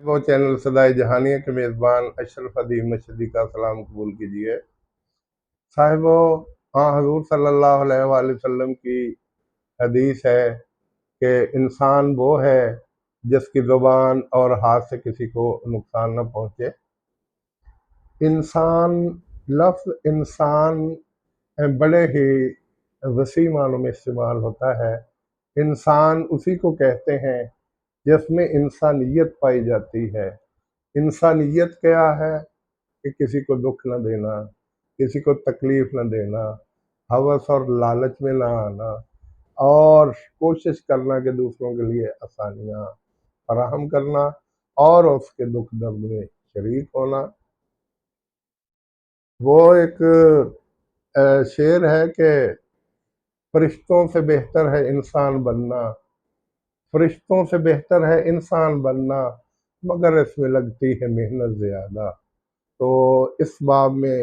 وہ چینل صدائے جہانیہ کے میزبان اشرف ادیم مشہدی کا سلام قبول کیجیے۔ صاحبو، ہاں، حضور صلی اللہ علیہ وآلہ وسلم کی حدیث ہے کہ انسان وہ ہے جس کی زبان اور ہاتھ سے کسی کو نقصان نہ پہنچے۔ انسان، لفظ انسان بڑے ہی وسیع معنوں میں استعمال ہوتا ہے۔ انسان اسی کو کہتے ہیں جس میں انسانیت پائی جاتی ہے۔ انسانیت کیا ہے؟ کہ کسی کو دکھ نہ دینا، کسی کو تکلیف نہ دینا، ہوس اور لالچ میں نہ آنا، اور کوشش کرنا کہ دوسروں کے لیے آسانیاں فراہم کرنا اور اس کے دکھ درد میں شریک ہونا۔ وہ ایک شعر ہے کہ فرشتوں سے بہتر ہے انسان بننا، فرشتوں سے بہتر ہے انسان بننا، مگر اس میں لگتی ہے محنت زیادہ۔ تو اس باب میں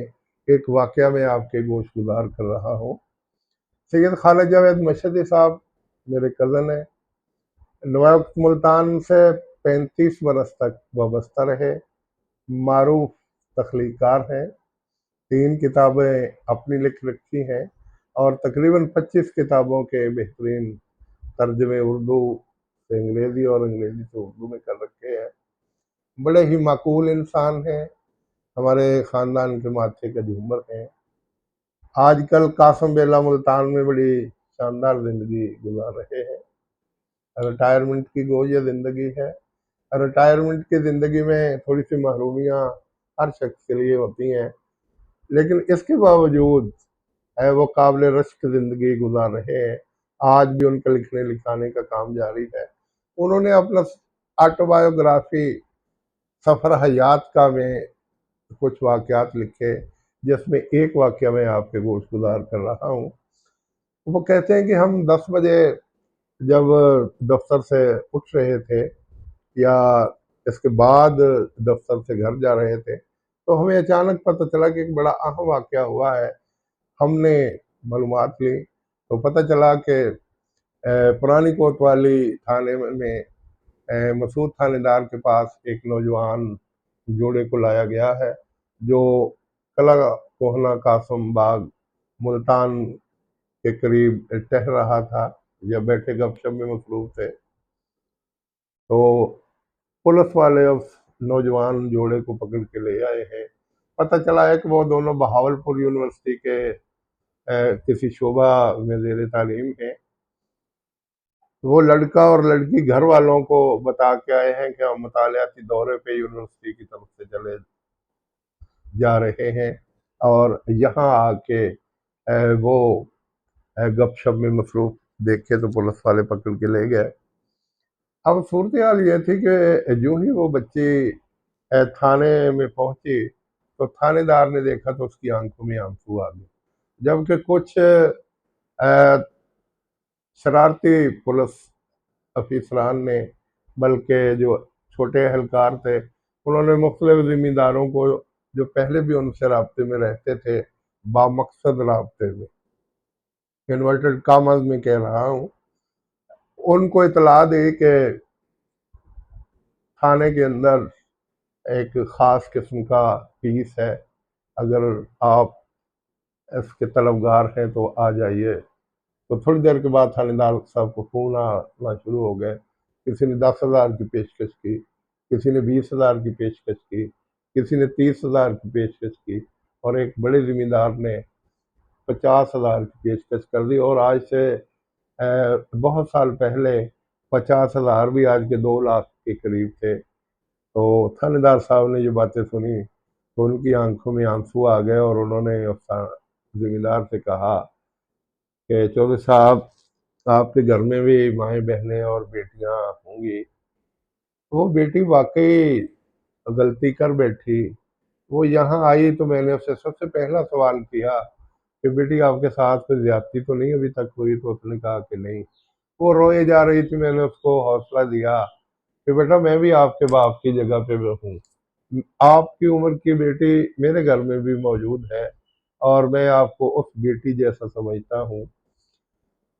ایک واقعہ میں آپ کے گوش گزار کر رہا ہوں۔ سید خالد جاوید مشہدی صاحب میرے کزن ہیں، نوابت ملتان سے 35 برس تک وابستہ رہے، معروف تخلیق کار ہیں، 3 کتابیں اپنی لکھ رکھی ہیں اور تقریباً 25 کتابوں کے بہترین ترجمے اردو سے انگریزی اور انگریزی سے اردو میں کر رکھے ہیں۔ بڑے ہی معقول انسان ہیں، ہمارے خاندان کے ماتھے کا جھومر ہیں۔ آج کل قاسم بیلا ملتان میں بڑی شاندار زندگی گزار رہے ہیں۔ ریٹائرمنٹ کی گو یہ زندگی ہے۔ ریٹائرمنٹ کی زندگی میں تھوڑی سی محرومیاں ہر شخص کے لیے ہوتی ہیں، لیکن اس کے باوجود وہ قابل رشک زندگی گزار رہے ہیں۔ آج بھی ان کا لکھنے لکھانے کا کام جاری ہے۔ انہوں نے اپنا آٹو بایوگرافی سفر حیات کا میں کچھ واقعات لکھے، جس میں ایک واقعہ میں آپ کے گوش گزار کر رہا ہوں۔ وہ کہتے ہیں کہ ہم 10 بجے جب دفتر سے اٹھ رہے تھے یا اس کے بعد دفتر سے گھر جا رہے تھے تو ہمیں اچانک پتہ چلا کہ ایک بڑا اہم واقعہ ہوا ہے۔ ہم نے معلومات لی تو پتہ چلا کہ پرانی کوتوالی تھانے میں مسعود تھانے دار کے پاس ایک نوجوان جوڑے کو لایا گیا ہے جو قلعہ کوہنہ قاسم باغ ملتان کے قریب ٹہل رہا تھا یا بیٹھے گپ شپ میں مصروف تھے۔ تو پولیس والے اس نوجوان جوڑے کو پکڑ کے لے آئے ہیں۔ پتہ چلا ہے کہ وہ دونوں بہاولپور یونیورسٹی کے کسی شعبہ میں زیر تعلیم ہیں۔ وہ لڑکا اور لڑکی گھر والوں کو بتا کے آئے ہیں کہ ہم مطالعاتی دورے پہ یونیورسٹی کی طرف سے چلے جا رہے ہیں، اور یہاں آ کے وہ گپ شپ میں مصروف دیکھے تو پولیس والے پکڑ کے لے گئے۔ اب صورتحال یہ تھی کہ جو ہی وہ بچی تھانے میں پہنچی تو تھانے دار نے دیکھا تو اس کی آنکھوں میں آنسو آ گئے، جبکہ کچھ شرارتی پولیس افسران نے، بلکہ جو چھوٹے اہلکار تھے، انہوں نے مختلف ذمہ داروں کو جو پہلے بھی ان سے رابطے میں رہتے تھے، بامقصد رابطے میں، انورٹڈ کامز میں کہہ رہا ہوں، ان کو اطلاع دی کہ تھانے کے اندر ایک خاص قسم کا پیس ہے، اگر آپ اس کے طلبگار ہیں تو آ جائیے۔ تو تھوڑی دیر کے بعد تھانے دار صاحب کو فون آنا شروع ہو گئے۔ کسی نے 10,000 کی پیشکش کی، کسی نے 20,000 کی پیشکش کی، کسی نے 30,000 کی پیشکش کی، اور ایک بڑے ذمہ دار نے 50,000 کی پیشکش کر دی، اور آج سے بہت سال پہلے 50,000 بھی آج کے 2 لاکھ کے قریب تھے۔ تو تھانے دار صاحب نے یہ باتیں سنی تو ان کی آنکھوں میں آنسو آ گئے، اور انہوں نے ذمہ دار سے کہا کہ چودھری صاحب، آپ کے گھر میں بھی مائیں بہنیں اور بیٹیاں ہوں گی۔ وہ بیٹی واقعی غلطی کر بیٹھی، وہ یہاں آئی تو میں نے اس سے سب سے پہلا سوال کیا کہ بیٹی آپ کے ساتھ کوئی زیادتی تو نہیں ابھی تک ہوئی؟ تو اس نے کہا کہ نہیں۔ وہ روئے جا رہی تھی، میں نے اس کو حوصلہ دیا کہ بیٹا میں بھی آپ کے باپ کی جگہ پہ ہوں، آپ کی عمر کی بیٹی میرے گھر میں بھی موجود ہے، اور میں آپ کو اس بیٹی جیسا سمجھتا ہوں۔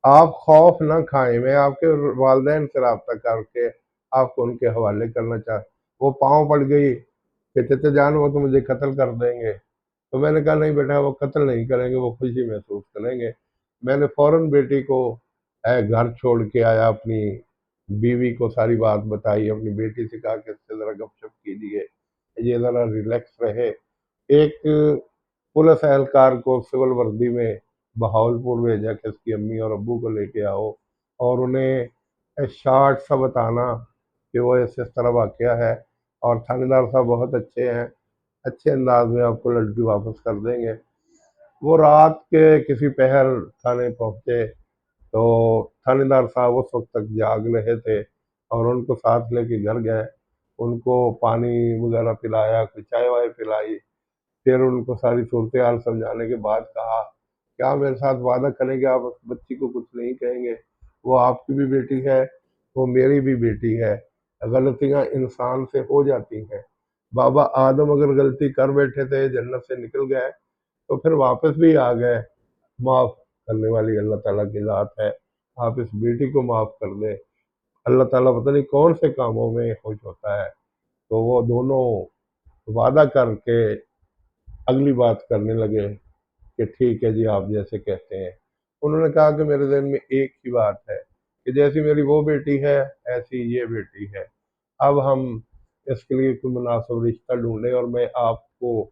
آپ خوف نہ کھائیں، میں آپ کے والدین سے رابطہ کر کے آپ کو ان کے حوالے کرنا وہ پاؤں پڑ گئی کہ چچا جان وہ تو مجھے قتل کر دیں گے. تو میں نے کہا نہیں بیٹا وہ قتل نہیں کریں گے، وہ خوشی محسوس کریں گے. میں نے فوراً بیٹی کو گھر چھوڑ کے آیا، اپنی بیوی کو ساری بات بتائی، اپنی بیٹی سے کہا کہ اس سے ذرا گپ شپ کیجیے، یہ ذرا ریلیکس رہے. ایک پولیس اہلکار کو سول وردی میں بہاولپور بھیجا کہ اس کی امی اور ابو کو لے کے آؤ اور انہیں شارٹ سا بتانا کہ وہ اس طرح واقعہ ہے، اور تھانے دار صاحب بہت اچھے ہیں، اچھے انداز میں آپ کو لڑکی واپس کر دیں گے. وہ رات کے کسی پہر تھانے پہنچے تو تھانے دار صاحب اس وقت تک جاگ رہے تھے اور ان کو ساتھ لے کے گھر گئے. ان کو پانی وغیرہ پلایا، کوئی چائے وائے پلائی، پھر ان کو ساری صورتحال سمجھانے کے بعد کہا کہ آپ میرے ساتھ وعدہ کریں گے، آپ اس بچی کو کچھ نہیں کہیں گے، وہ آپ کی بھی بیٹی ہے، وہ میری بھی بیٹی ہے، غلطیاں انسان سے ہو جاتی ہیں. بابا آدم اگر غلطی کر بیٹھے تھے، جنت سے نکل گئے تو پھر واپس بھی آ گئے. معاف کرنے والی اللہ تعالیٰ کی ذات ہے، آپ اس بیٹی کو معاف کر دیں. اللہ تعالیٰ پتہ نہیں کون سے کاموں میں خوش ہوتا ہے. تو وہ دونوں وعدہ کر کے اگلی بات کرنے لگے کہ ٹھیک ہے جی آپ جیسے کہتے ہیں. انہوں نے کہا کہ میرے ذہن میں ایک ہی بات ہے کہ جیسی میری وہ بیٹی ہے ایسی یہ بیٹی ہے، اب ہم اس کے لیے کوئی مناسب رشتہ ڈھونڈیں، اور میں آپ کو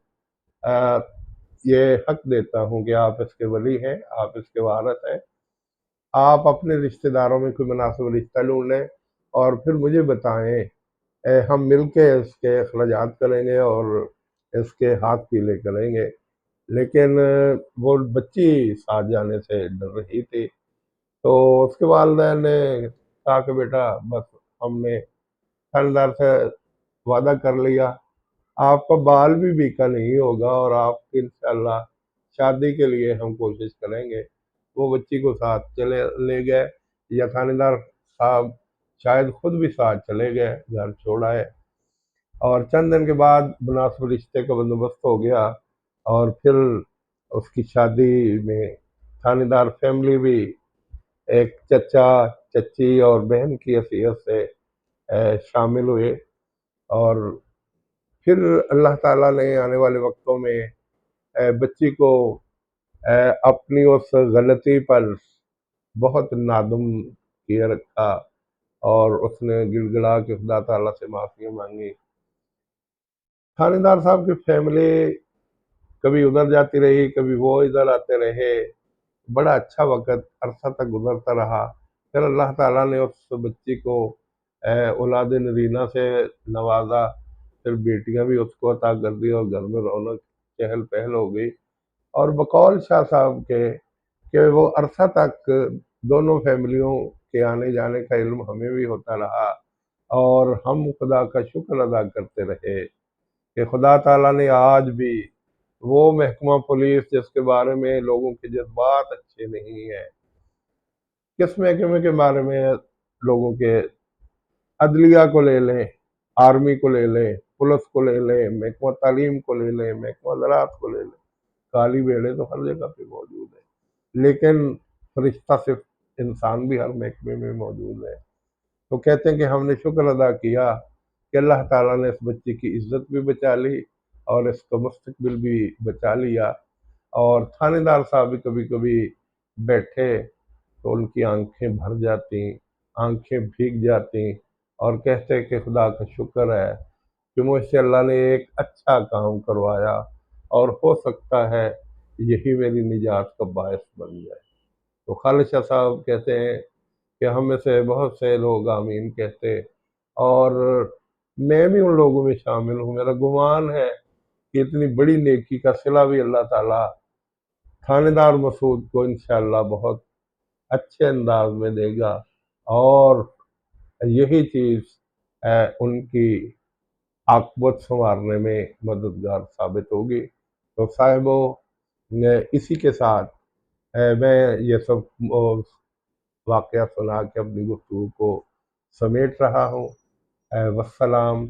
یہ حق دیتا ہوں کہ آپ اس کے ولی ہیں، آپ اس کے وارث ہیں. آپ اپنے رشتہ داروں میں کوئی مناسب رشتہ ڈھونڈ لیں اور پھر مجھے بتائیں، ہم مل کے اس کے اخراجات کریں گے اور اس کے ہاتھ پیلے کریں گے. لیکن وہ بچی ساتھ جانے سے ڈر رہی تھی. تو اس کے والدین نے کہا کہ بیٹا بس ہم نے خاندار سے وعدہ کر لیا، آپ کا بال بھی بیکا نہیں ہوگا اور آپ کی انشاءاللہ شادی کے لیے ہم کوشش کریں گے. وہ بچی کو ساتھ چلے لے گئے، یا تھانے دار صاحب شاید خود بھی ساتھ چلے گئے، گھر چھوڑ آئے. اور چند دن کے بعد مناسب رشتے کا بندوبست ہو گیا، اور پھر اس کی شادی میں تھانے دار فیملی بھی ایک چچا چچی اور بہن کی حیثیت سے شامل ہوئے. اور پھر اللہ تعالیٰ نے آنے والے وقتوں میں بچی کو اپنی اس غلطی پر بہت نادم کیے رکھا، اور اس نے گڑ گڑا کے خدا تعالیٰ سے معافی مانگی. تھانے دار صاحب کی فیملی کبھی ادھر جاتی رہی، کبھی وہ ادھر آتے رہے. بڑا اچھا وقت عرصہ تک گزرتا رہا. پھر اللہ تعالیٰ نے اس بچی کو اولاد نرینہ سے نوازا، پھر بیٹیاں بھی اس کو عطا کر دی اور گھر میں رونق چہل پہل ہو گئی. اور بقول شاہ صاحب کے کہ وہ عرصہ تک دونوں فیملیوں کے آنے جانے کا علم ہمیں بھی ہوتا رہا، اور ہم خدا کا شکر ادا کرتے رہے کہ خدا تعالیٰ نے آج بھی وہ محکمہ پولیس جس کے بارے میں لوگوں کے جذبات اچھے نہیں ہیں، کس محکمے کے بارے میں لوگوں کے، عدلیہ کو لے لیں، آرمی کو لے لیں، پولیس کو لے لیں، محکمہ تعلیم کو لے لیں، محکمہ زراعت کو لے لیں، کالی بیڑے تو ہر جگہ پہ موجود ہے، لیکن فرشتہ صرف انسان بھی ہر محکمے میں موجود ہے. تو کہتے ہیں کہ ہم نے شکر ادا کیا کہ اللہ تعالیٰ نے اس بچی کی عزت بھی بچا لی اور اس کا مستقبل بھی بچا لیا. اور تھانے دار صاحب بھی کبھی کبھی بیٹھے تو ان کی آنکھیں بھر جاتی، آنکھیں بھیگ جاتی، اور کہتے کہ خدا کا شکر ہے کہ مجھ سے اللہ نے ایک اچھا کام کروایا، اور ہو سکتا ہے یہی میری نجات کا باعث بن جائے. تو خالد شاہ صاحب کہتے ہیں کہ ہم میں سے بہت سے لوگ آمین کہتے، اور میں بھی ان لوگوں میں شامل ہوں. میرا گمان ہے کہ اتنی بڑی نیکی کا صلہ بھی اللہ تعالیٰ تھانے دار مسعود کو انشاءاللہ بہت اچھے انداز میں دے گا، اور یہی چیز ان کی عاقبت سنوارنے میں مددگار ثابت ہوگی. تو صاحبو، اسی کے ساتھ میں یہ سب واقعہ سنا کے اپنی گفتگو کو سمیٹ رہا ہوں. والسلام